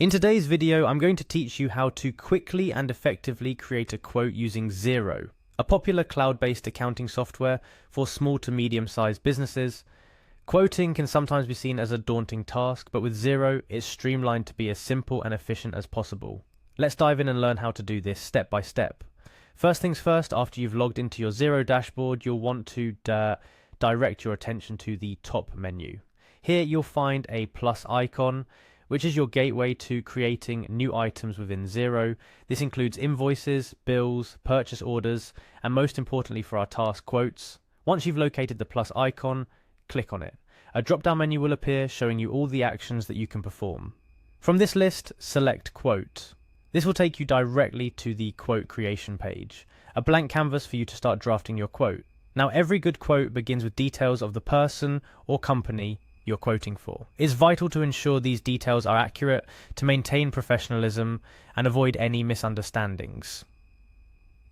In today's video, I'm going to teach you how to quickly and effectively create a quote using Xero, a popular cloud-based accounting software for small to medium-sized businesses. Quoting can sometimes be seen as a daunting task, but with Xero, it's streamlined to be as simple and efficient as possible. Let's dive in and learn how to do this step by step. First things first, after you've logged into your Xero dashboard, you'll want to direct your attention to the top menu. Here you'll find a plus icon, which is your gateway to creating new items within Xero. This includes invoices, bills, purchase orders, and most importantly for our task, quotes. Once you've located the plus icon, click on it. A drop-down menu will appear showing you all the actions that you can perform. From this list, select Quote. This will take you directly to the quote creation page, a blank canvas for you to start drafting your quote. Now, every good quote begins with details of the person or company you're quoting for. It's vital to ensure these details are accurate to maintain professionalism and avoid any misunderstandings.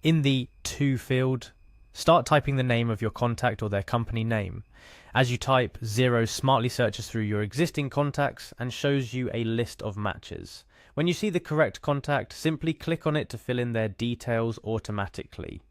In the To field, start typing the name of your contact or their company name. As you type, Xero smartly searches through your existing contacts and shows you a list of matches. When you see the correct contact, simply click on it to fill in their details automatically.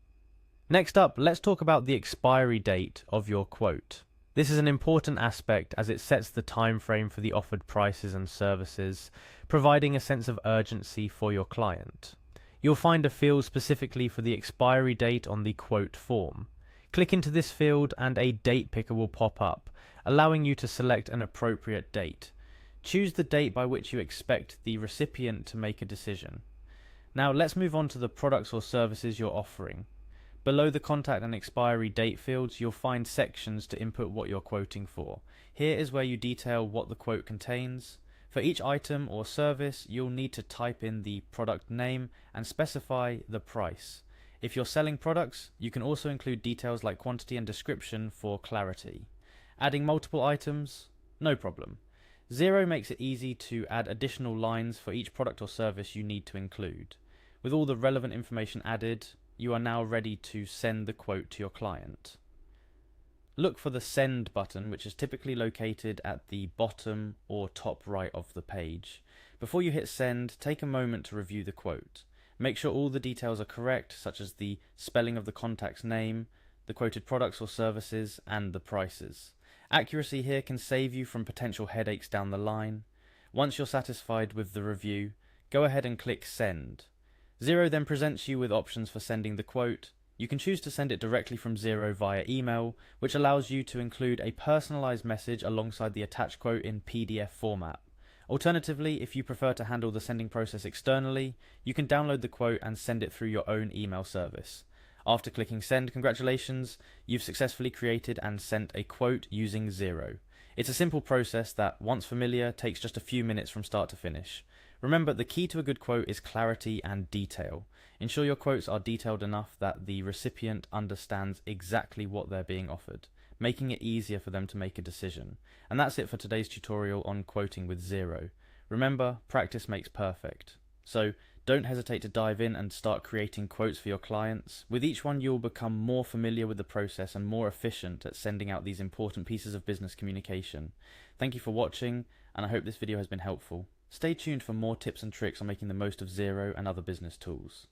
Next up, let's talk about the expiry date of your quote. This is an important aspect as it sets the time frame for the offered prices and services, providing a sense of urgency for your client. You'll find a field specifically for the expiry date on the quote form. Click into this field and a date picker will pop up, allowing you to select an appropriate date. Choose the date by which you expect the recipient to make a decision. Now let's move on to the products or services you're offering. Below the contact and expiry date fields, you'll find sections to input what you're quoting for. Here is where you detail what the quote contains. For each item or service, you'll need to type in the product name and specify the price. If you're selling products, you can also include details like quantity and description for clarity. Adding multiple items? No problem. Xero makes it easy to add additional lines for each product or service you need to include. With all the relevant information added, you are now ready to send the quote to your client. Look for the Send button, which is typically located at the bottom or top right of the page. Before you hit send, take a moment to review the quote. Make sure all the details are correct, such as the spelling of the contact's name, the quoted products or services, and the prices. Accuracy here can save you from potential headaches down the line. Once you're satisfied with the review, go ahead and click Send. Xero then presents you with options for sending the quote. You can choose to send it directly from Xero via email, which allows you to include a personalized message alongside the attached quote in PDF format. Alternatively, if you prefer to handle the sending process externally, you can download the quote and send it through your own email service. After clicking send, congratulations, you've successfully created and sent a quote using Xero. It's a simple process that, once familiar, takes just a few minutes from start to finish. Remember, the key to a good quote is clarity and detail. Ensure your quotes are detailed enough that the recipient understands exactly what they're being offered, making it easier for them to make a decision. And that's it for today's tutorial on quoting with Xero. Remember, practice makes perfect. So don't hesitate to dive in and start creating quotes for your clients. With each one, you'll become more familiar with the process and more efficient at sending out these important pieces of business communication. Thank you for watching, and I hope this video has been helpful. Stay tuned for more tips and tricks on making the most of Xero and other business tools.